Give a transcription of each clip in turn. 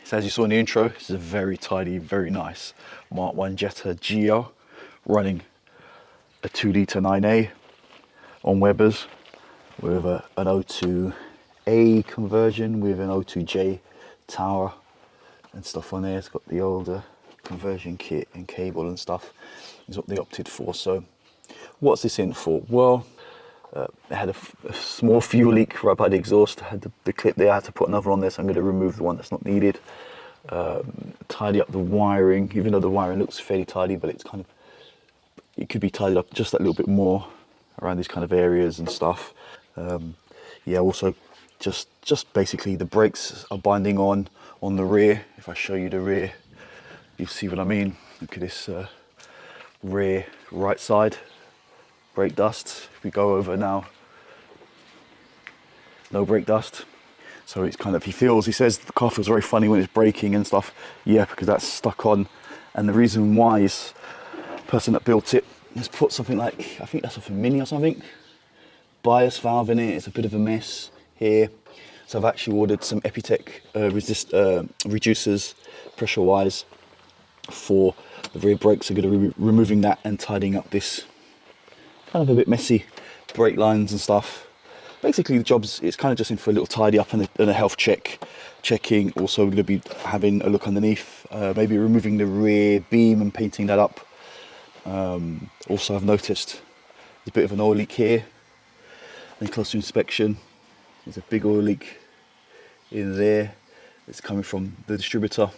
So as you saw in the intro, this is a very tidy, very nice Mark 1 Jetta GTI running a 2-litre 9A on Webers with an O2A conversion with an O2J tower and stuff on there. It's got the older conversion kit and cable and stuff. Is what they opted for. So what's this in for? Well, it had a small fuel leak right by the exhaust. I had the clip there. I had to put another on there, so I'm going to remove the one that's not needed. Tidy up the wiring, even though the wiring looks fairly tidy, but it's kind of, it could be tidied up just a little bit more around these kind of areas and stuff. Yeah, also just basically the brakes are binding on the rear. If I show you the rear, you'll see what I mean. Look at this rear right side brake dust. If we go over now, no brake dust. So it's kind of, he says the car feels very funny when it's braking and stuff. Yeah, because that's stuck on. And the reason why is the person that built it has put something like, I think that's off a Mini or something, bias valve in it. It's a bit of a mess here. So I've actually ordered some Epitech reducers, pressure wise, for the rear brakes. I'm going to be removing that and tidying up this kind of a bit messy brake lines and stuff. Basically the job's, it's kind of just in for a little tidy up and a health checking. Also going to be having a look underneath, maybe removing the rear beam and painting that up. Also I've noticed there's a bit of an oil leak here. And close to inspection, there's a big oil leak in there. It's coming from the distributor,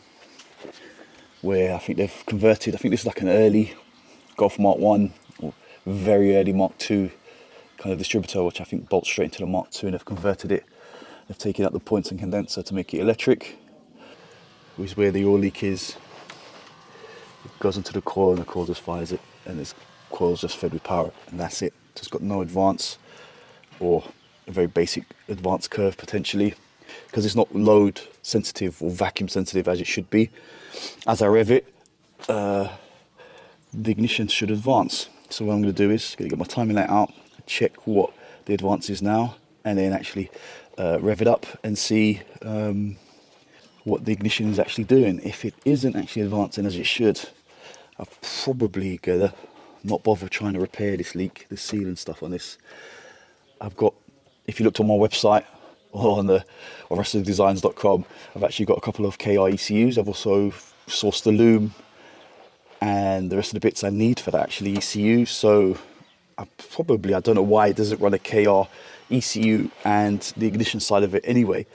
where I think they've converted, I think this is like an early Golf Mark 1 or very early Mark 2 kind of distributor, which I think bolts straight into the Mark 2, and they've converted it. They've taken out the points and condenser to make it electric, which is where the oil leak is. It goes into the coil and the coil just fires it, and this coil's just fed with power, and that's it. So it's got no advance, or a very basic advance curve potentially, because it's not load sensitive or vacuum sensitive as it should be. As I rev it, the ignition should advance. So what I'm going to do is get my timing light out, check what the advance is now, and then actually rev it up and see what the ignition is actually doing. If it isn't actually advancing as it should, I'm probably gonna not bother trying to repair this leak, the seal and stuff on this. I've got, if you looked on my website or on the Reassembling.com, I've actually got a couple of KR ECUs. I've also sourced the loom and the rest of the bits I need for that actually ECU. So I don't know why it doesn't run a KR ECU and the ignition side of it anyway.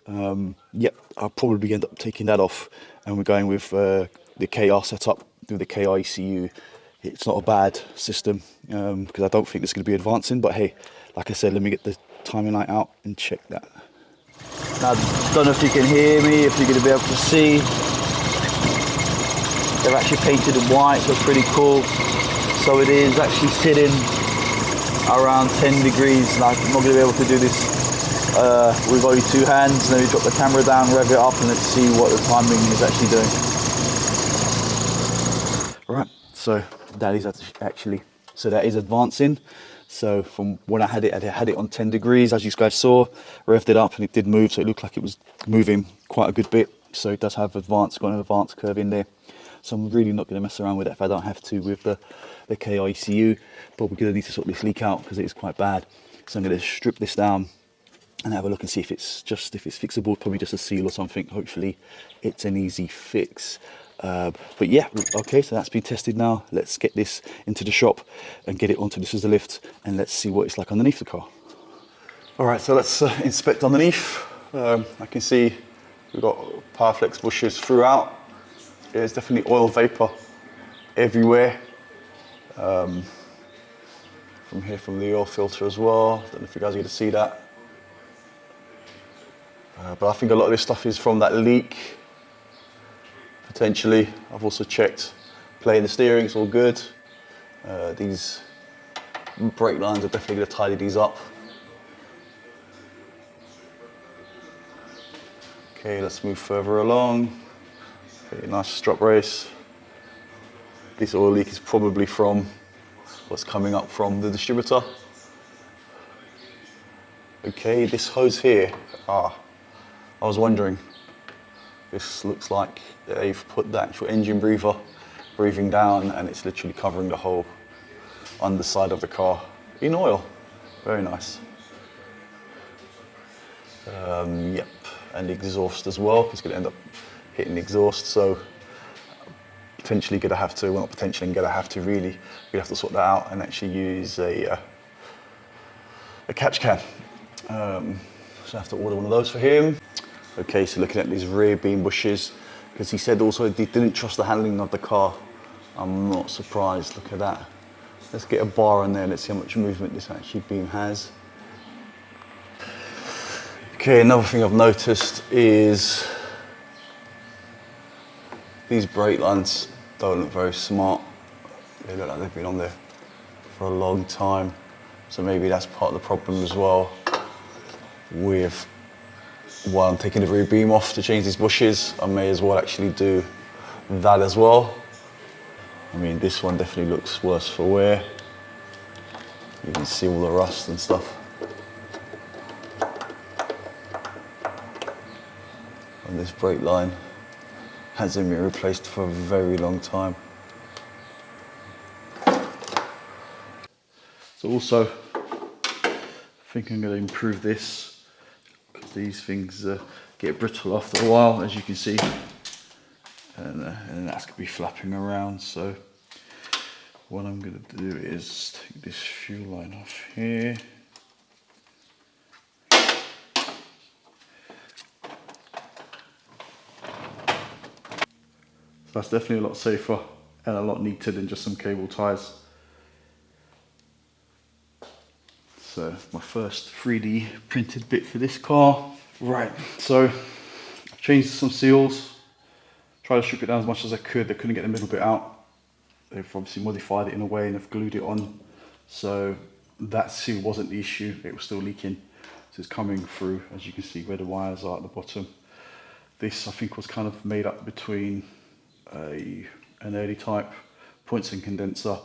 Yep, I'll probably end up taking that off, and we're going with the KR setup through the KR ECU. It's not a bad system, because I don't think it's going to be advancing, but hey, like I said, let me get the timing light out and check that. Now, I don't know if you can hear me, if you're going to be able to see. They've actually painted it white, so it's pretty cool. So it is actually sitting around 10 degrees. Now, I'm not going to be able to do this with only two hands. Then we drop the camera down, rev it up, and let's see what the timing is actually doing. Right, so that is actually, so that is advancing. So from when I had it on 10 degrees, as you guys saw, revved it up and it did move, so it looked like it was moving quite a good bit. So it does have got an advance curve in there. So I'm really not going to mess around with it if I don't have to with the KR ECU, but we're going to need to sort this leak out because it is quite bad. So I'm going to strip this down and have a look and see if it's fixable, probably just a seal or something. Hopefully it's an easy fix. But yeah, okay, so that's been tested now. Let's get this into the shop and get it onto this as a lift, and let's see what it's like underneath the car. All right, so let's inspect underneath. I can see we've got Powerflex bushes throughout. There's definitely oil vapor everywhere. From here, from the oil filter as well. Don't know if you guys are going to see that. But I think a lot of this stuff is from that leak, potentially. I've also checked playing the steering, it's all good. These brake lines are definitely going to tidy these up. Okay, let's move further along. Okay, nice strut brace. This oil leak is probably from what's coming up from the distributor. Okay, this hose here, I was wondering, This looks like they've put the actual engine breathing down, and it's literally covering the whole underside of the car in oil. Very nice. Yep, and exhaust as well. It's going to end up hitting the exhaust, so potentially going to have to, well not potentially, going to have to really, we have to sort that out and actually use a catch can. So I have to order one of those for him. Okay, so looking at these rear beam bushes, because he said also he didn't trust the handling of the car. I'm not surprised, look at that. Let's get a bar on there, let's see how much movement this actually beam has. Okay, another thing I've noticed is these brake lines don't look very smart. They look like they've been on there for a long time. So maybe that's part of the problem as well with, while I'm taking the rear beam off to change these bushes, I may as well actually do that as well. I mean, this one definitely looks worse for wear. You can see all the rust and stuff. And this brake line hasn't been replaced for a very long time. So also, I think I'm going to improve this, because these things get brittle after a while, as you can see, and that's going to be flapping around. So what I'm going to do is take this fuel line off here. So that's definitely a lot safer and a lot neater than just some cable ties. So my first 3D printed bit for this car. Right, so I've changed some seals, tried to strip it down as much as I could. They couldn't get the middle bit out. They've obviously modified it in a way and they've glued it on. So that seal wasn't the issue, it was still leaking. So it's coming through, as you can see where the wires are at the bottom. This I think was kind of made up between an early type Points-and condenser,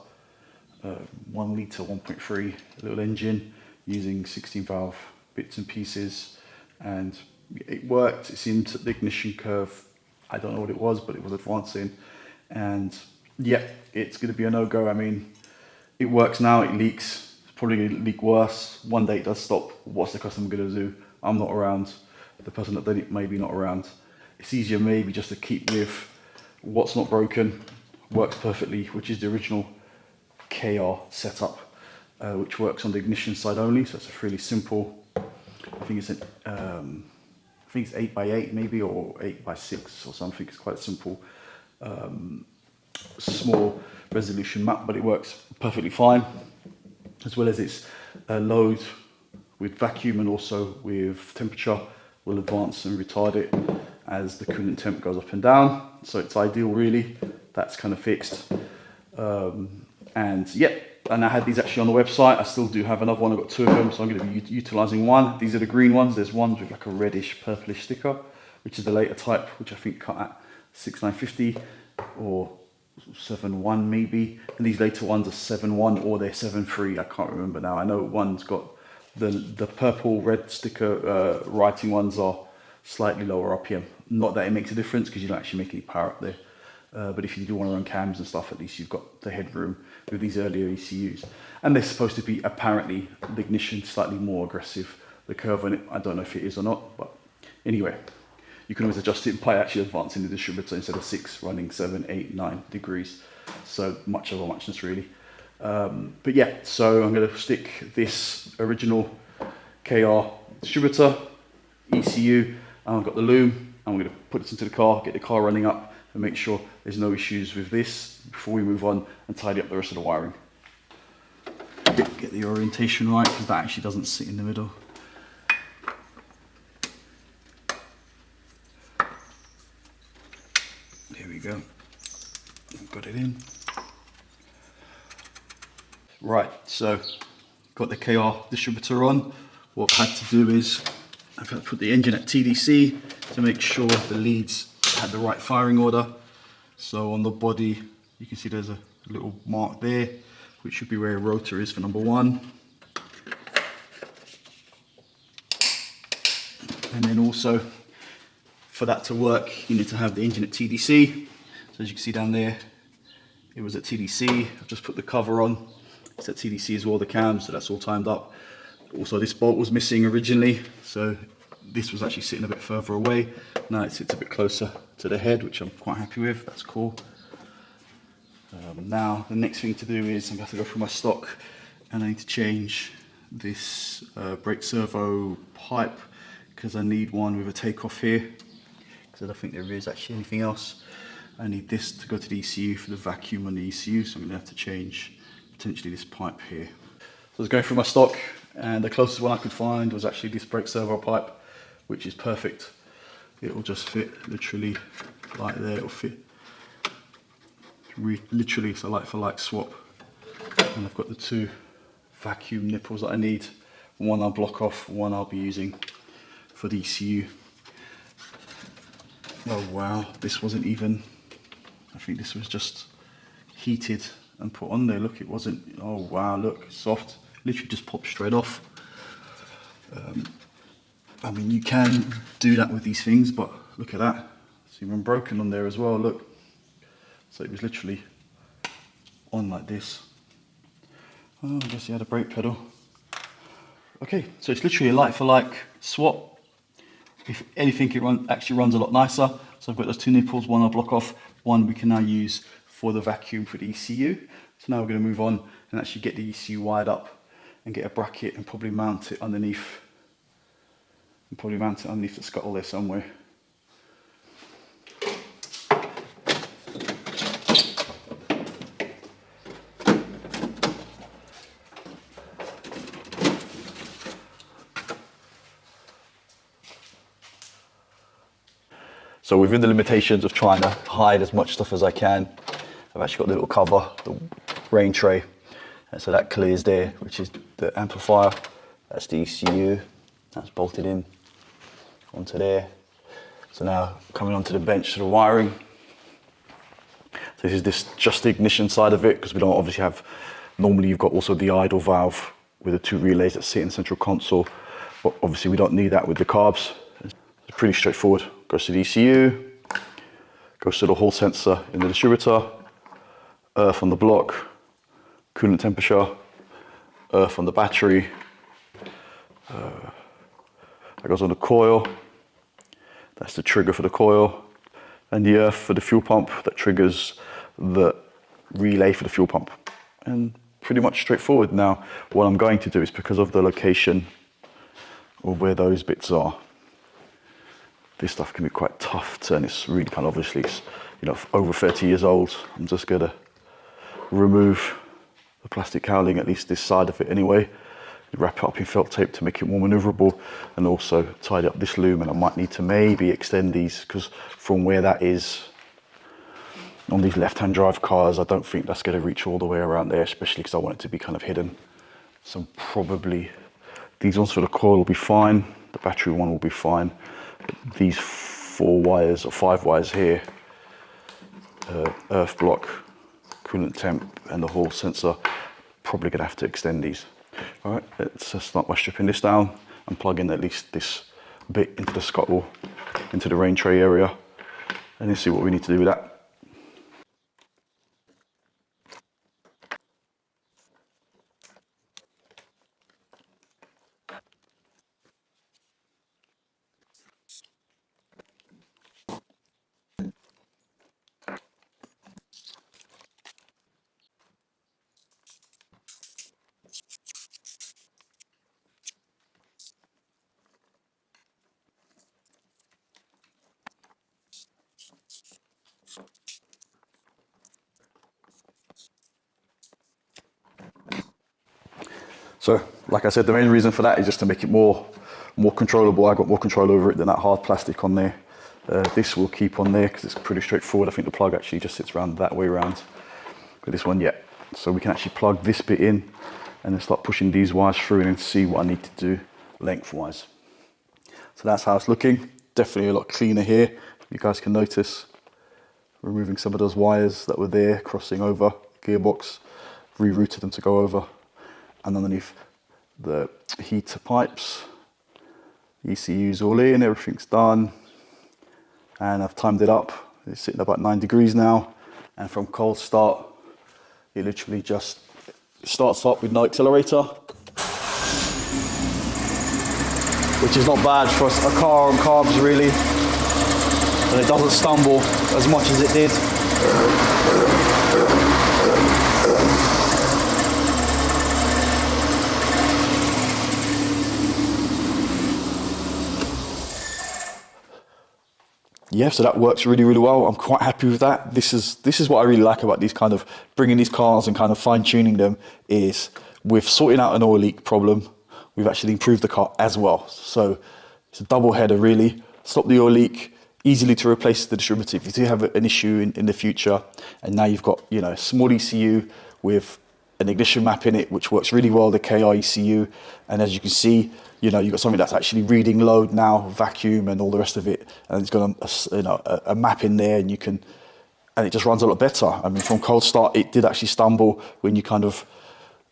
1 litre 1.3 little engine using 16 valve bits and pieces, and it worked. It seemed the ignition curve, I don't know what it was, but it was advancing, and yeah, it's going to be a no-go. I mean, it works now, it leaks, it's probably going to leak worse. One day it does stop. What's the customer going to do? I'm not around, the person that did it maybe not around. It's easier maybe just to keep with what's not broken, works perfectly, which is the original KR setup, which works on the ignition side only. So it's a really simple, I think it's 8x8 maybe, or 8x6 or something. It's quite simple, small resolution map, but it works perfectly fine, as well as its load with vacuum and also with temperature will advance and retard it as the coolant temp goes up and down. So it's ideal really. That's kind of fixed. And yeah, and I had these actually on the website. I still do have another one. I've got 2 of them, so I'm going to be utilizing one. These are the green ones. There's one with like a reddish purplish sticker, which is the later type, which I think cut at 6950 or 7.1 maybe. And these later ones are 7.1 or they're 7.3. I can't remember now. I know one's got the purple red sticker writing ones are slightly lower RPM. Not that it makes a difference because you don't actually make any power up there. But if you do want to run cams and stuff, at least you've got the headroom with these earlier ECUs. And they're supposed to be apparently the ignition slightly more aggressive. The curve on it, I don't know if it is or not, but anyway, you can always adjust it by actually advancing the distributor instead of 6, running 7, 8, 9 degrees. So much of a muchness really. But yeah, so I'm going to stick this original KR distributor, ECU, and I've got the loom. I'm going to put this into the car, get the car running up, and make sure there's no issues with this before we move on and tidy up the rest of the wiring. Get the orientation right, because that actually doesn't sit in the middle. There we go. I've got it in. Right, so got the KR distributor on. What I've had to do is I've had to put the engine at TDC to make sure the leads had the right firing order. So on the body, you can see there's a little mark there, which should be where a rotor is for number 1. And then also for that to work, you need to have the engine at TDC. So as you can see down there, it was at TDC. I've just put the cover on. It's at TDC as well, the cam, so that's all timed up. Also, this bolt was missing originally, so this was actually sitting a bit further away. Now it sits a bit closer to the head, which I'm quite happy with. That's cool. Now the next thing to do is I'm going to have to go through my stock, and I need to change this brake servo pipe, because I need one with a takeoff here, because I don't think there is actually anything else. I need this to go to the ECU for the vacuum on the ECU, so I'm going to have to change potentially this pipe here. So I was going through my stock, and the closest one I could find was actually this brake servo pipe, which is perfect. It will just fit literally like there. It'll fit literally, so like for like swap. And I've got the two vacuum nipples that I need. One I'll block off, one I'll be using for the ECU. Oh wow, this wasn't even, I think this was just heated and put on there. Look, it wasn't, oh wow, look, soft. Literally just popped straight off. I mean, you can do that with these things, but look at that. It's even broken on there as well, look. So it was literally on like this. Oh, I guess he had a brake pedal. Okay, so it's literally a like for like swap. If anything, it actually runs a lot nicer. So I've got those two nipples, one I'll block off, one we can now use for the vacuum for the ECU. So now we're going to move on and actually get the ECU wired up and get a bracket and probably mount it underneath. And probably mount it underneath the scuttle there somewhere. So within the limitations of trying to hide as much stuff as I can, I've actually got the little cover, the rain tray. And so that clears there, which is the amplifier. That's the ECU, that's bolted in onto there. So now coming onto the bench to the wiring. So this is just the ignition side of it, because we don't obviously have, normally you've got also the idle valve with the two relays that sit in central console. But obviously we don't need that with the carbs. It's pretty straightforward. Goes to the ECU, goes to the hall sensor in the distributor, earth on the block, coolant temperature, earth on the battery, that goes on the coil, that's the trigger for the coil, and the earth for the fuel pump that triggers the relay for the fuel pump. And pretty much straightforward. Now, what I'm going to do is, because of the location of where those bits are, this stuff can be quite tough, and it's really kind of obviously, you know, over 30 years old. I'm just gonna remove the plastic cowling, at least this side of it anyway, wrap it up in felt tape to make it more maneuverable, and also tidy up this loom. And I might need to maybe extend these, because from where that is on these left-hand drive cars, I don't think that's going to reach all the way around there, especially because I want it to be kind of hidden. So probably these ones for the coil will be fine, the battery one will be fine. These 4 wires or 5 wires here, earth block, coolant temp, and the hall sensor, probably gonna have to extend these. All right, let's start by stripping this down and plug in at least this bit into the scuttle, into the rain tray area, and then see what we need to do with that. So, like I said, the main reason for that is just to make it more controllable. I got more control over it than that hard plastic on there. This will keep on there because it's pretty straightforward. I think the plug actually just sits around that way around. But this one, yeah. So we can actually plug this bit in and then start pushing these wires through and then see what I need to do lengthwise. So that's how it's looking. Definitely a lot cleaner here. You guys can notice removing some of those wires that were there, crossing over gearbox, rerouted them to go over. And underneath the heater pipes, ECU's all in, everything's done. and I've timed it up. It's sitting about 9 degrees now, and from cold start, it literally just starts up with no accelerator, which is not bad for a car on carbs really, and it doesn't stumble as much as it did. Yeah, so that works really, really well. I'm quite happy with that. This is what I really like about these kind of bringing these cars and kind of fine tuning them, is with sorting out an oil leak problem, we've actually improved the car as well. So it's a double header really. Stop the oil leak, easily to replace the distributor if you do have an issue in the future. And now you've got, you know, small ECU with an ignition map in it, which works really well, the KI ECU. And as you can see, you know, you've got something that's actually reading load now, vacuum and all the rest of it. And it's got a map in there, and and it just runs a lot better. I mean, from cold start, it did actually stumble when you kind of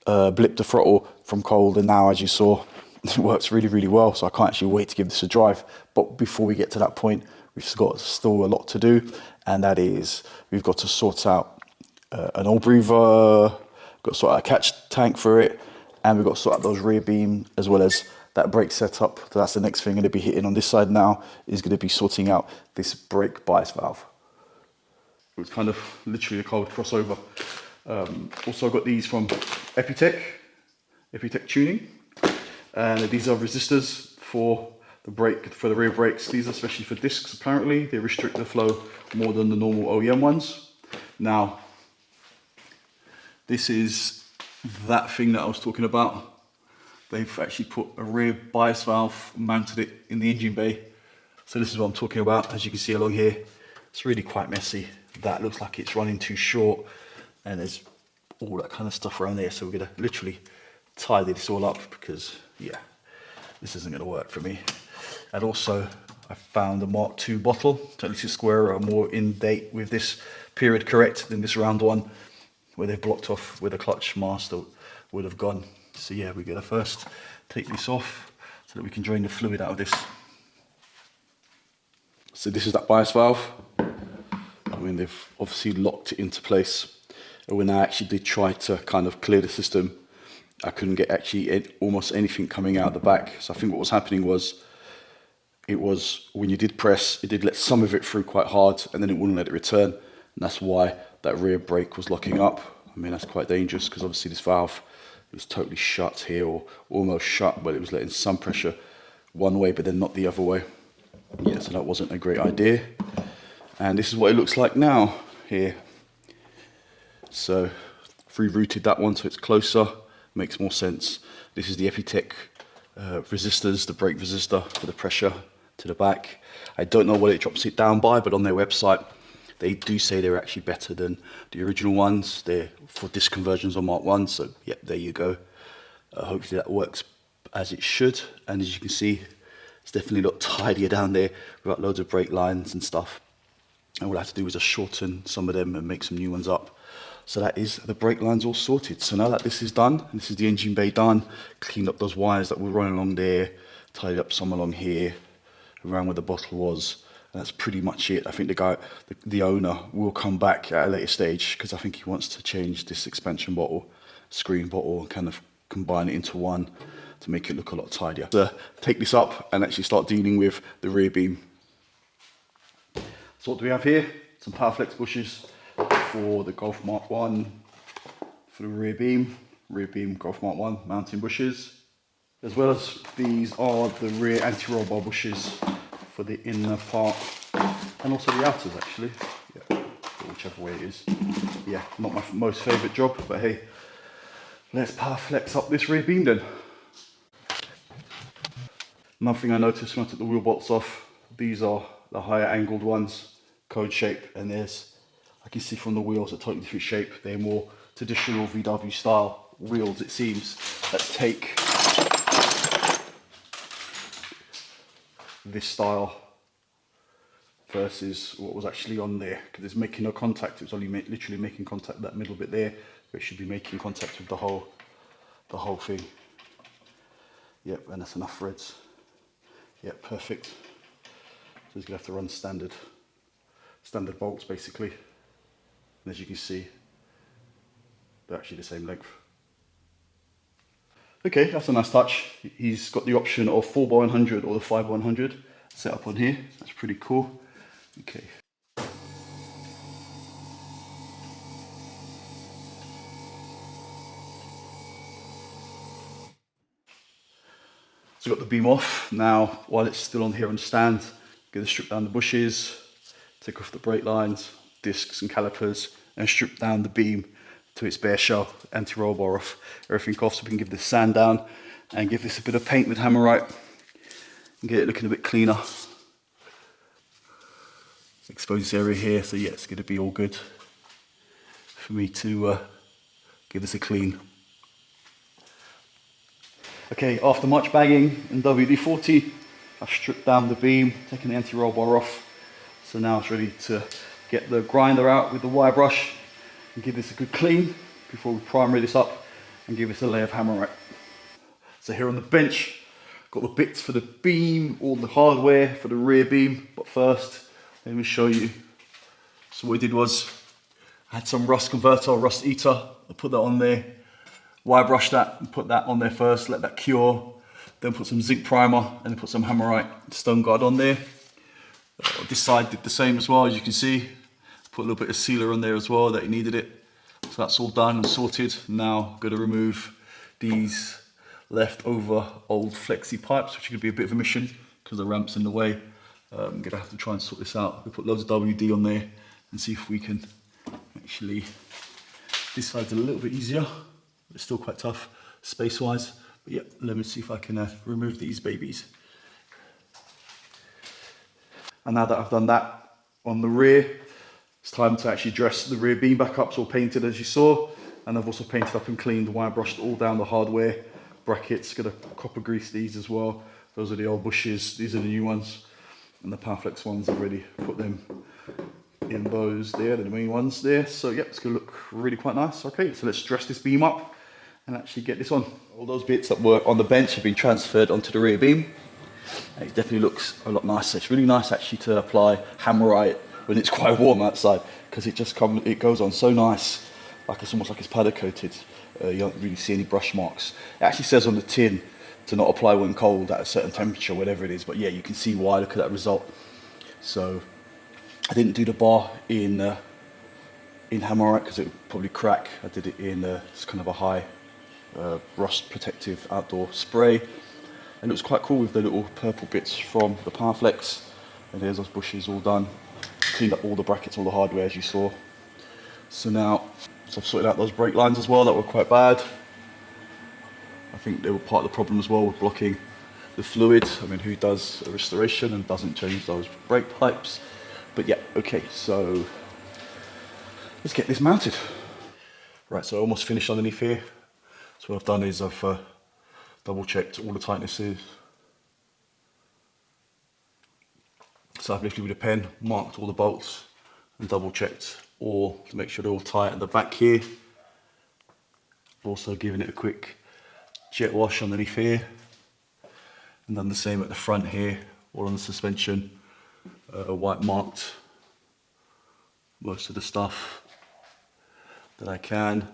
blip the throttle from cold. And now, as you saw, it works really, really well. So I can't actually wait to give this a drive. But before we get to that point, we've got still a lot to do. And that is, we've got to sort out an oil breather, got to sort out a catch tank for it, and we've got to sort out those rear beam as well as that brake setup. So that's the next thing I'm going to be hitting on this side now, is going to be sorting out this brake bias valve. It's kind of literally a cold crossover. Also got these from Epitech Tuning, and these are resistors for the brake, for the rear brakes. These are especially for discs. Apparently they restrict the flow more than the normal OEM ones. Now, this is that thing that I was talking about. They've actually put a rear bias valve, mounted it in the engine bay. So this is what I'm talking about. As you can see along here, it's really quite messy. That looks like it's running too short, and there's all that kind of stuff around there. So we're gonna literally tidy this all up, because yeah, this isn't gonna work for me. And also, I found a Mark II bottle, totally square, more in date with this period correct than this round one, where they've blocked off where the clutch master would have gone. So yeah, we're gonna first take this off so that we can drain the fluid out of this. So this is that bias valve. I mean, they've obviously locked it into place. And when I actually did try to kind of clear the system, I couldn't get actually almost anything coming out the back. So I think what was happening was, it was when you did press, it did let some of it through quite hard, and then it wouldn't let it return. And that's why that rear brake was locking up. I mean, that's quite dangerous, because obviously this valve, it was totally shut here, or almost shut, but it was letting some pressure one way, but then not the other way. Yeah, so that wasn't a great idea. And this is what it looks like now here. So I've rerouted that one so it's closer, makes more sense. This is the Epitech resistors, the brake resistor for the pressure to the back. I don't know what it drops it down by, but on their website, they do say they're actually better than the original ones. They're for disc conversions on Mark 1, so yeah, there you go. Hopefully that works as it should. And as you can see, it's definitely a lot tidier down there without loads of brake lines and stuff. And all I have to do is just shorten some of them and make some new ones up. So that is the brake lines all sorted. So now that this is done, and this is the engine bay done, cleaned up those wires that were running along there, tidied up some along here, around where the bottle was. And that's pretty much it. I think the guy, the owner, will come back at a later stage, because I think he wants to change this expansion bottle, screen bottle, and kind of combine it into one to make it look a lot tidier. So take this up and actually start dealing with the rear beam. So what do we have here? Some Powerflex bushes for the Golf Mark 1 for the rear beam Golf Mark 1 mounting bushes, as well as these are the rear anti-roll bar bushes for the inner part, and also the outers actually, yeah, whichever way it is. Yeah, not my most favourite job, but hey, let's Powerflex up this rear beam then. Another thing I noticed when I took the wheel bolts off, these are the higher angled ones, code shape, and there's, I can see from the wheels, a totally different shape. They're more traditional VW style wheels, it seems, that take this style versus what was actually on there, because it's making no contact. It was only literally making contact with that middle bit there, but it should be making contact with the whole thing. Yep, and that's enough threads. Yep, perfect. So he's gonna have to run standard. standard bolts basically. And as you can see, they're actually the same length. Okay, that's a nice touch. He's got the option of 4x100 or the 5x100 set up on here. That's pretty cool. Okay. So got the beam off. Now, while it's still on here on the stand, I'm going to strip down the bushes, take off the brake lines, discs and calipers, and strip down the beam to its bare shell, anti-roll bar off, everything off, so we can give this sand down and give this a bit of paint with Hammerite and get it looking a bit cleaner. Expose this area here, so yeah, it's going to be all good for me to give this a clean. Okay, after much bagging in WD-40, I've stripped down the beam, taken the anti-roll bar off, so now it's ready to get the grinder out with the wire brush and give this a good clean before we primer this up and give this a layer of Hammerite. So here on the bench, got the bits for the beam, all the hardware for the rear beam, but first, let me show you. So what I did was, I had some rust converter, rust eater, I put that on there, wire brush that and put that on there first, let that cure, then put some zinc primer and then put some Hammerite stone guard on there. This side did the same as well, as you can see. Put a little bit of sealer on there as well that you needed it. So that's all done and sorted. Now going to remove these leftover old flexi pipes, which are going to be a bit of a mission because the ramp's in the way. I'm going to have to try and sort this out. We put loads of WD on there and see if we can actually, this side's a little bit easier. It's still quite tough space wise. But yeah, let me see if I can remove these babies. And now that I've done that on the rear, it's time to actually dress the rear beam back up. It's all painted as you saw. And I've also painted up and cleaned, wire brushed all down the hardware. Brackets, gonna copper grease these as well. Those are the old bushes, these are the new ones. And the Powerflex ones, I've already put them in those there, they're the main ones there. So yeah, it's gonna look really quite nice. Okay, so let's dress this beam up and actually get this on. All those bits that were on the bench have been transferred onto the rear beam. And it definitely looks a lot nicer. It's really nice actually to apply Hammerite when it's quite warm outside, because it goes on so nice, like it's almost like it's powder coated. You don't really see any brush marks. It actually says on the tin to not apply when cold at a certain temperature, whatever it is, but yeah, you can see why. Look at that result. So I didn't do the bar in Hammerite because it would probably crack. I did it in it's kind of a high rust protective outdoor spray, and it was quite cool with the little purple bits from the Powerflex. And there's those bushes all done. Cleaned up all the brackets, all the hardware as you saw. So now, I've sorted out those brake lines as well that were quite bad. I think they were part of the problem as well with blocking the fluid. I mean, who does a restoration and doesn't change those brake pipes? But yeah, okay, so let's get this mounted. Right, so I almost finished underneath here. So what I've done is I've double checked all the tightnesses. So I've lifted with a pen, marked all the bolts and double checked all to make sure they're all tight at the back here. I've also given it a quick jet wash underneath here and done the same at the front here, all on the suspension, white marked most of the stuff that I can.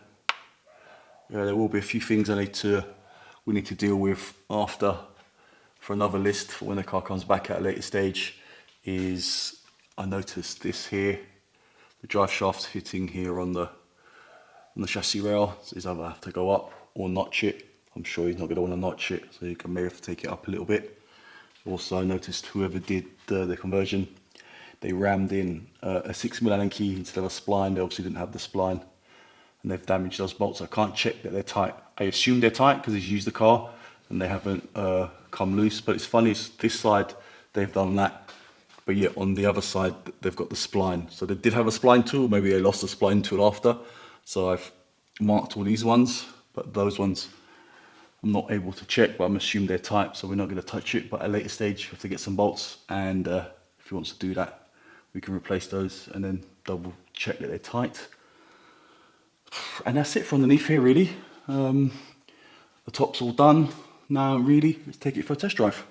Yeah, there will be a few things we need to deal with after for another list for when the car comes back at a later stage. Is I noticed this here, the drive shaft's hitting here on the chassis rail, so he's either have to go up or notch it. I'm sure he's not going to want to notch it, so you can maybe have to take it up a little bit. Also I noticed whoever did the conversion, they rammed in a 6mm Allen key instead of a spline. They obviously didn't have the spline and they've damaged those bolts. I can't check that they're tight. I assume they're tight because he's used the car and they haven't come loose, but it's funny, it's this side they've done that. But yeah, on the other side, they've got the spline. So they did have a spline tool, maybe they lost the spline tool after. So I've marked all these ones, but those ones I'm not able to check, but I'm assuming they're tight, so we're not going to touch it. But at a later stage, we have to get some bolts, and if he wants to do that, we can replace those and then double check that they're tight. And that's it for underneath here, really. The top's all done. Now, really, let's take it for a test drive.